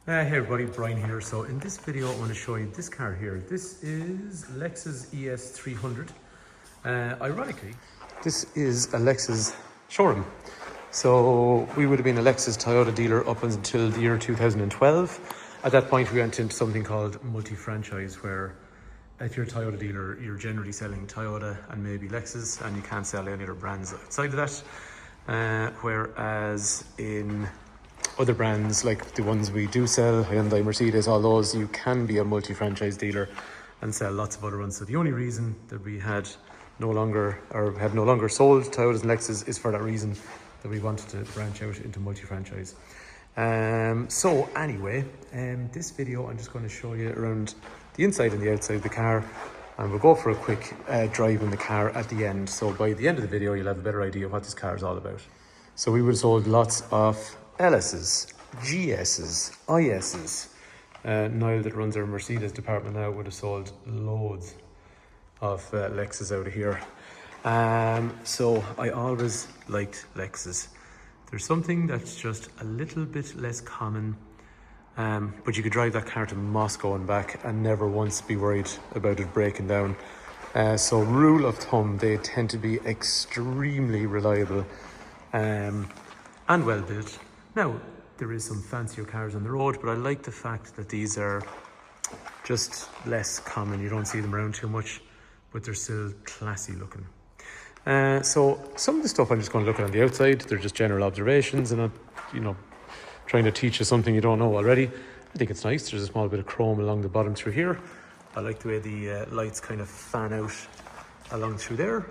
Hey everybody, Brian here. So in this video I want to show you this car here. This is LEXUS ES300. Ironically, this is a Lexus showroom. So we would have been a Lexus Toyota dealer up until the year 2012. At that point we went into something called multi-franchise, where if you're a Toyota dealer, you're generally selling Toyota and maybe Lexus, and you can't sell any other brands outside of that. Whereas in other brands, like the ones we do sell, Hyundai, Mercedes, all those, you can be a multi-franchise dealer and sell lots of other ones. So the only reason that we had no longer sold Toyotas and Lexus is for that reason, that we wanted to branch out into multi-franchise. So anyway, this video I'm just going to show you around the inside and the outside of the car, and we'll go for a quick drive in the car at the end. So by the end of the video you'll have a better idea of what this car is all about. So we would have sold lots of LS's, GS's, IS's. Niall, that runs our Mercedes department now, would have sold loads of Lexus out of here. So I always liked Lexus. There's something that's just a little bit less common, but you could drive that car to Moscow and back and never once be worried about it breaking down. So rule of thumb, they tend to be extremely reliable and well built. Now, there is some fancier cars on the road, but I like the fact that these are just less common. You don't see them around too much, but they're still classy looking. So some of the stuff I'm just going to look at on the outside, they're just general observations and not, trying to teach you something you don't know already. I think it's nice. There's a small bit of chrome along the bottom through here. I like the way the lights kind of fan out along through there.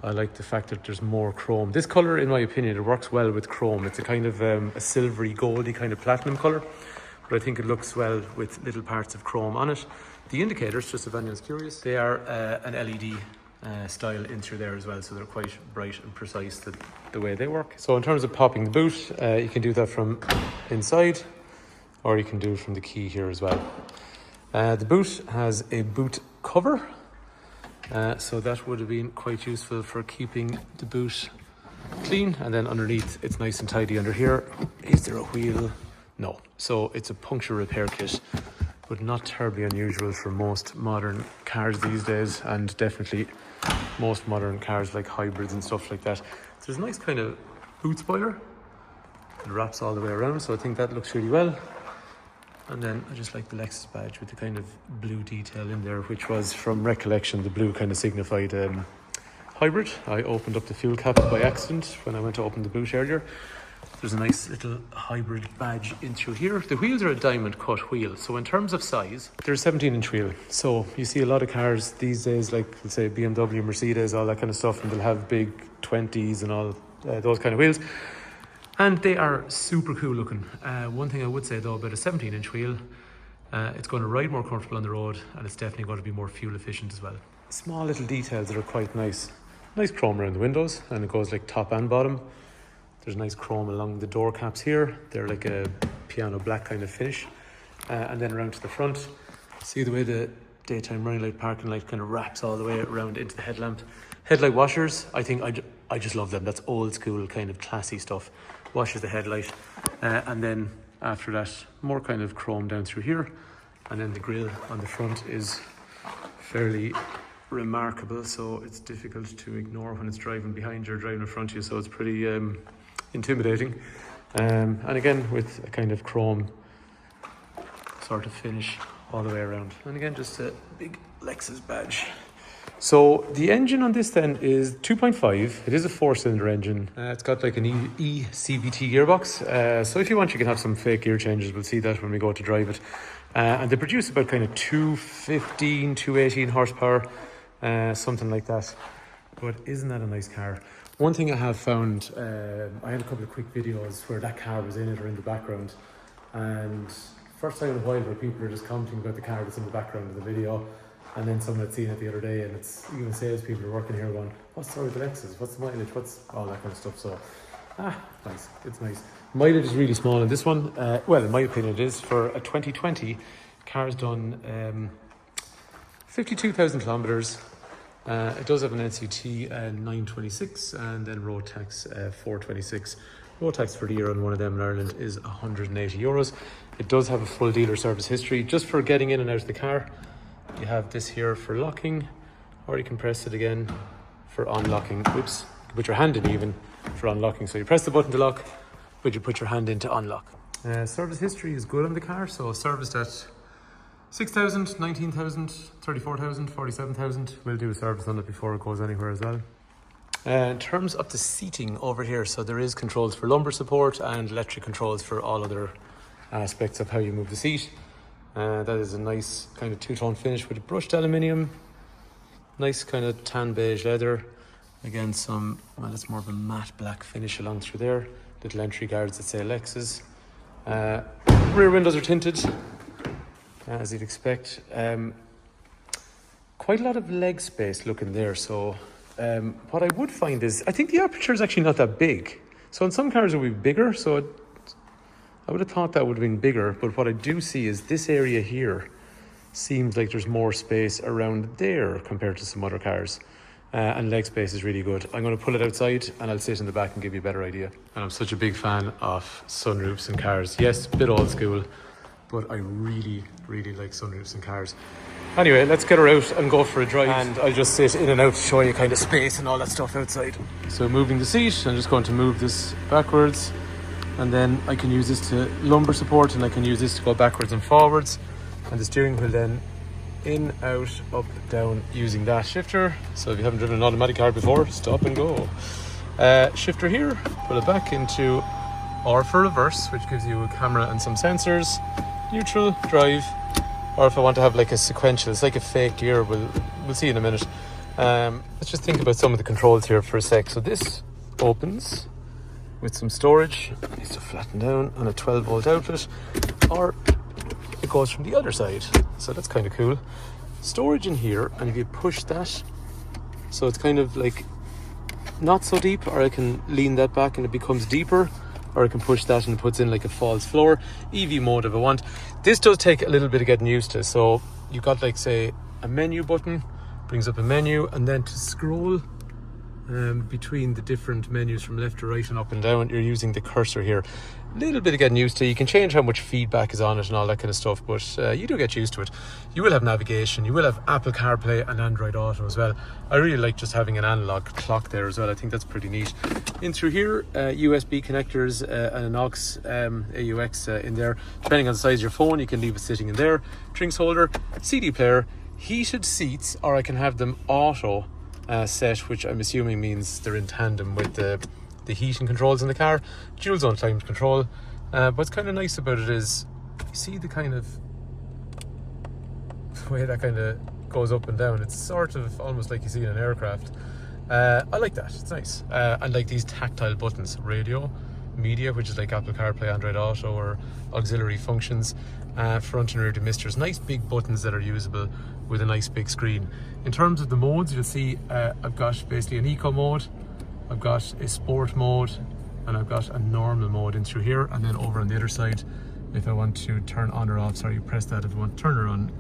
I like the fact that there's more chrome. This colour, in my opinion, it works well with chrome. It's a kind of a silvery, goldy kind of platinum colour, but I think it looks well with little parts of chrome on it. The indicators, just if anyone's curious, they are an LED style in through there as well, so they're quite bright and precise, the way they work. So in terms of popping the boot, you can do that from inside, or you can do it from the key here as well. The boot has a boot cover. So that would have been quite useful for keeping the boot clean, and then underneath it's nice and tidy under here. Is there a wheel? No. So it's a puncture repair kit, but not terribly unusual for most modern cars these days, and definitely most modern cars like hybrids and stuff like that. So there's a nice kind of boot spoiler. It wraps all the way around, so I think that looks really well. And then I just like the Lexus badge with the kind of blue detail in there, which was, from recollection, the blue kind of signified hybrid. I opened up the fuel cap by accident when I went to open the boot earlier. There's a nice little hybrid badge in through here. The wheels are a diamond cut wheel. So in terms of size, they're a 17-inch wheel. So you see a lot of cars these days, like let's say BMW, Mercedes, all that kind of stuff, and they'll have big 20s and all those kind of wheels. And they are super cool looking. One thing I would say though about a 17-inch wheel, it's going to ride more comfortable on the road, and it's definitely going to be more fuel efficient as well. Small little details that are quite nice. Nice chrome around the windows, and it goes like top and bottom. There's nice chrome along the door caps here. They're like a piano black kind of finish. And then around to the front, see the way the daytime running light, parking light kind of wraps all the way around into the headlamp. Headlight washers, I think I just love them. That's old school kind of classy stuff. Washes the headlight, and then after that more kind of chrome down through here, and then the grille on the front is fairly remarkable, so it's difficult to ignore when it's driving behind you or driving in front of you, so it's pretty intimidating. And again with a kind of chrome sort of finish all the way around, and again just a big Lexus badge. So the engine on this then is 2.5. It is a 4-cylinder engine. It's got like an ECVT gearbox. So if you want, you can have some fake gear changes. We'll see that when we go to drive it. And they produce about kind of 215, 218 horsepower, something like that. But isn't that a nice car? One thing I have found, I had a couple of quick videos where that car was in it or in the background. And first time in a while where people are just commenting about the car that's in the background of the video. And then someone had seen it the other day, and it's even salespeople are working here going, what's the story with the Lexus? What's the mileage? What's all that kind of stuff? So, nice. It's nice. Mileage is really small in this one. Well, in my opinion, it is. For a 2020, car's done 52,000 kilometers. It does have an NCT 926 and then road tax 426. Road tax for the year on one of them in Ireland is €180. It does have a full dealer service history. Just for getting in and out of the car, you have this here for locking, or you can press it again for unlocking. Oops, you can put your hand in even for unlocking. So you press the button to lock, but you put your hand in to unlock. Service history is good on the car, so serviced at 6,000, 19,000, 34,000, 47,000. We'll do a service on it before it goes anywhere as well. In terms of the seating over here, so there is controls for lumbar support and electric controls for all other aspects of how you move the seat. That is a nice kind of two-tone finish with a brushed aluminium, nice kind of tan beige leather. Again, well, it's more of a matte black finish along through there. Little entry guards that say LEXUS. Rear windows are tinted, as you'd expect. Quite a lot of leg space looking there, so what I would find is, I think the aperture is actually not that big. So in some cars it would be bigger, so I would have thought that would have been bigger, but what I do see is this area here seems like there's more space around there compared to some other cars. And leg space is really good. I'm going to pull it outside and I'll sit in the back and give you a better idea. And I'm such a big fan of sunroofs in cars. Yes, a bit old school, but I really, really like sunroofs in cars. Anyway, let's get her out and go for a drive. And I'll just sit in and out to show you kind of space and all that stuff outside. So moving the seat, I'm just going to move this backwards. And then I can use this to lumbar support, and I can use this to go backwards and forwards. And the steering wheel then in, out, up, down using that shifter. So if you haven't driven an automatic car before, stop and go. Shifter here, pull it back into R for reverse, which gives you a camera and some sensors. Neutral, drive, or if I want to have like a sequential, it's like a fake gear, we'll see in a minute. Let's just think about some of the controls here for a sec. So this opens with some storage, it needs to flatten down, and a 12-volt outlet, or it goes from the other side. So that's kind of cool. Storage in here, and if you push that, so it's kind of like not so deep, or I can lean that back and it becomes deeper, or I can push that and it puts in like a false floor. EV mode if I want. This does take a little bit of getting used to. So you've got like, say, a menu button, brings up a menu, and then to scroll between the different menus from left to right and up and down, you're using the cursor here. A little bit of getting used to. You can change how much feedback is on it and all that kind of stuff, but you do get used to it. You will have navigation, you will have Apple CarPlay and Android Auto as well. I really like just having an analog clock there as well. I think that's pretty neat. In through here, USB connectors and an aux AUX in there. Depending on the size of your phone, you can leave it sitting in there. Drinks holder, CD player, heated seats, or I can have them auto set, which I'm assuming means they're in tandem with the heating controls in the car. Dual zone climate control. What's kind of nice about it is, you see the kind of way that kind of goes up and down. It's sort of almost like you see in an aircraft. I like that, it's nice. I like these tactile buttons, radio, media, which is like Apple CarPlay, Android Auto, or auxiliary functions, front and rear demisters. Nice big buttons that are usable with a nice big screen. In terms of the modes, you'll see I've got basically an eco mode, I've got a sport mode, and I've got a normal mode in through here. And then over on the other side, if I want to turn on or off, sorry, you press that if I want to turn it on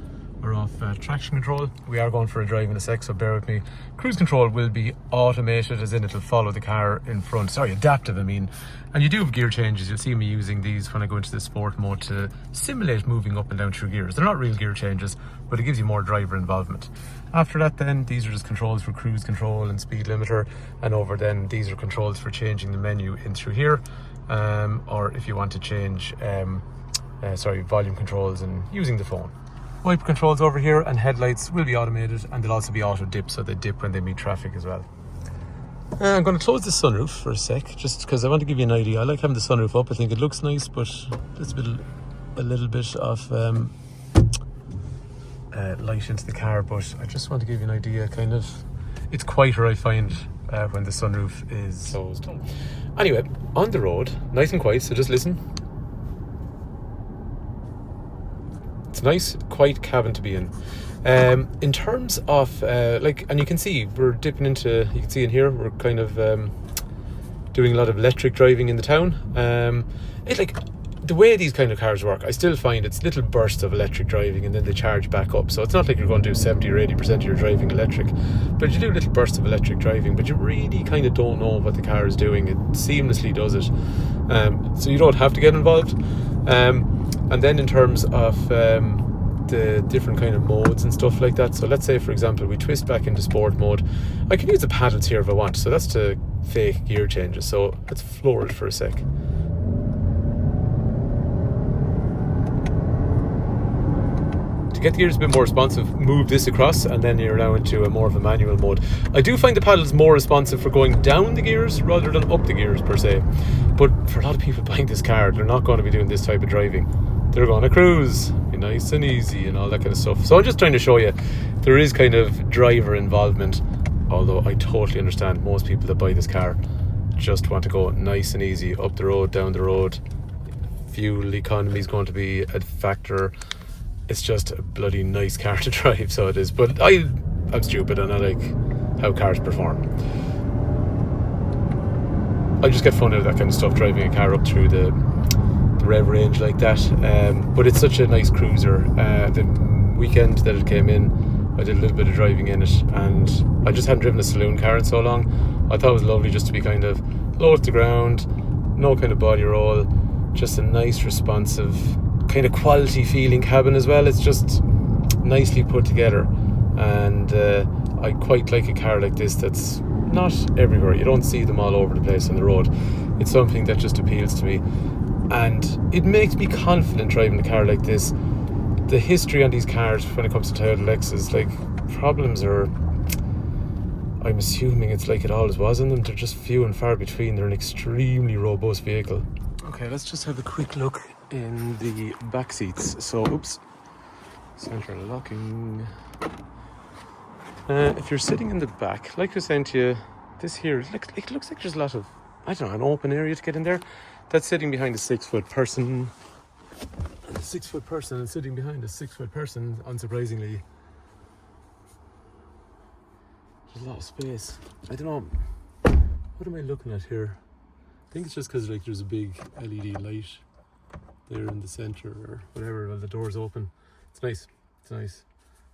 or off traction control. We are going for a drive in a sec, so bear with me. Cruise control will be automated, as in it'll follow the car in front. Sorry, adaptive I mean. And you do have gear changes. You'll see me using these when I go into the sport mode to simulate moving up and down through gears. They're not real gear changes, but it gives you more driver involvement. After that then, these are just controls for cruise control and speed limiter, and over then these are controls for changing the menu in through here, or if you want to change volume controls and using the phone. Wiper controls over here, and headlights will be automated, and they'll also be auto dip, so they dip when they meet traffic as well. I'm going to close the sunroof for a sec, just because I want to give you an idea. I like having the sunroof up. I think it looks nice, but there's a little bit of light into the car, but I just want to give you an idea. Kind of, it's quieter, I find, when the sunroof is closed. Anyway, on the road, nice and quiet, so just listen. It's nice, quiet cabin to be in. In terms of and you can see we're dipping into, you can see in here we're kind of doing a lot of electric driving in the town. the way these kind of cars work, I still find it's little bursts of electric driving and then they charge back up. So it's not like you're going to do 70 or 80% of your driving electric, but you do little bursts of electric driving, but you really kind of don't know what the car is doing. It seamlessly does it. So you don't have to get involved. And then in terms of the different kind of modes and stuff like that, so let's say for example we twist back into sport mode, I can use the paddles here if I want, so that's to fake gear changes. So let's floor it for a sec. To get the gears a bit more responsive, move this across and then you're now into a more of a manual mode. I do find the paddles more responsive for going down the gears rather than up the gears per se, but for a lot of people buying this car, they're not going to be doing this type of driving. They're going to cruise, be nice and easy and all that kind of stuff. So I'm just trying to show you there is kind of driver involvement, although I totally understand most people that buy this car just want to go nice and easy up the road, down the road. Fuel economy is going to be a factor. It's just a bloody nice car to drive, so it is. But I'm stupid and I like how cars perform. I just get fun out of that kind of stuff, driving a car up through the rev range like that. But it's such a nice cruiser. The weekend that it came in, I did a little bit of driving in it, and I just hadn't driven a saloon car in so long. I thought it was lovely just to be kind of low to the ground, no kind of body roll, just a nice responsive kind of quality feeling cabin as well. It's just nicely put together, and I quite like a car like this that's not everywhere. You don't see them all over the place on the road. It's something that just appeals to me, and it makes me confident driving a car like this. The history on these cars when it comes to Toyota Lexus, like, problems are, I'm assuming it's like it always was in them. They're just few and far between. They're an extremely robust vehicle. Okay, let's just have a quick look in the back seats. So, oops, center locking. If you're sitting in the back, like I was saying to you, this here, it looks like there's a lot of, I don't know, an open area to get in there. That's sitting behind a 6-foot person. And a 6-foot person and sitting behind a 6-foot person, unsurprisingly, there's a lot of space. I don't know, what am I looking at here? I think it's just because like there's a big LED light there in the center or whatever while the door's open. It's nice. It's nice.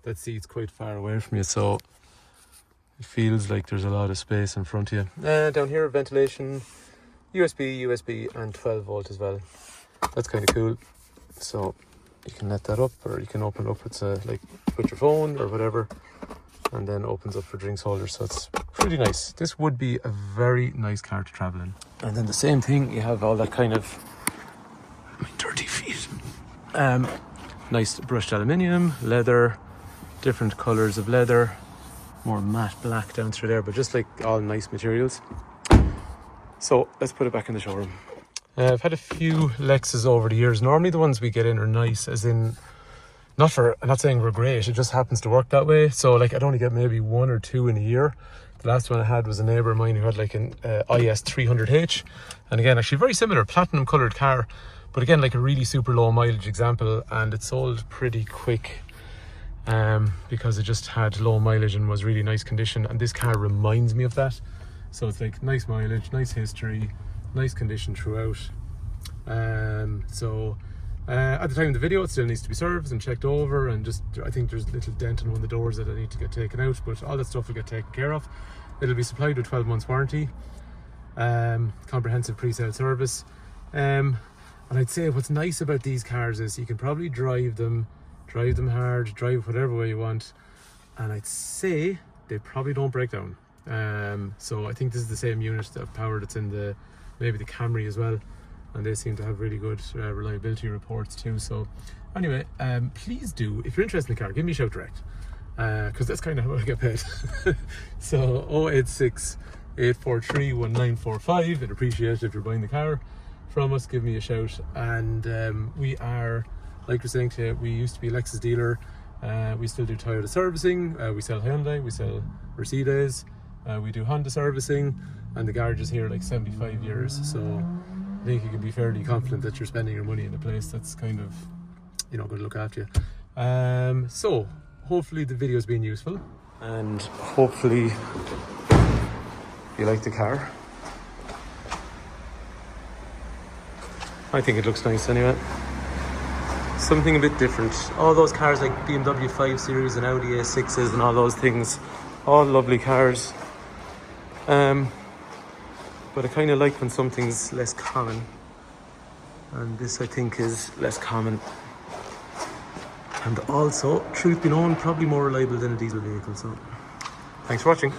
That seat's quite far away from you, so it feels like there's a lot of space in front of you. Down here, ventilation, USB, and 12 volt as well. That's kind of cool. So you can let that up, or you can open it up. It's like put your phone or whatever, and then opens up for drinks holders. So it's pretty nice. This would be a very nice car to travel in. And then the same thing, you have all that kind of 30 feet. Nice brushed aluminium, leather, different colours of leather, more matte black down through there, but just like all nice materials. So let's put it back in the showroom. I've had a few Lexus over the years. Normally the ones we get in are nice, as in, I'm not saying we're great, it just happens to work that way. So like I'd only get maybe 1 or 2 in a year. The last one I had was a neighbour of mine who had like an ES300h, and again actually very similar, platinum coloured car, but again like a really super low mileage example, and it sold pretty quick because it just had low mileage and was really nice condition, and this car reminds me of that. So it's like nice mileage, nice history, nice condition throughout. At the time of the video it still needs to be serviced and checked over, and just I think there's a little dent in one of the doors that I need to get taken out, but all that stuff will get taken care of. It'll be supplied with 12 months warranty, comprehensive pre-sale service, and I'd say what's nice about these cars is you can probably drive them hard, drive whatever way you want, and I'd say they probably don't break down. So I think this is the same unit of power that's in maybe the Camry as well, and they seem to have really good reliability reports too. So anyway, please do, if you're interested in the car, give me a shout direct, because that's kind of how I get paid. So 086 843 1945. I'd appreciate it if you're buying the car from us. Give me a shout. And we are, like we're saying to you, we used to be a Lexus dealer. We still do Toyota servicing. We sell Hyundai, we sell Mercedes, we do Honda servicing, and the garage is here like 75 years. So I think you can be fairly confident that you're spending your money in a place that's kind of, you know, going to look after you. So hopefully the video's been useful, and hopefully you like the car. I think it looks nice anyway. Something a bit different. All those cars like BMW 5 Series and Audi A6s and all those things, all lovely cars. But I kind of like when something's less common. And this, I think, is less common. And also, truth be known, probably more reliable than a diesel vehicle. So, thanks for watching.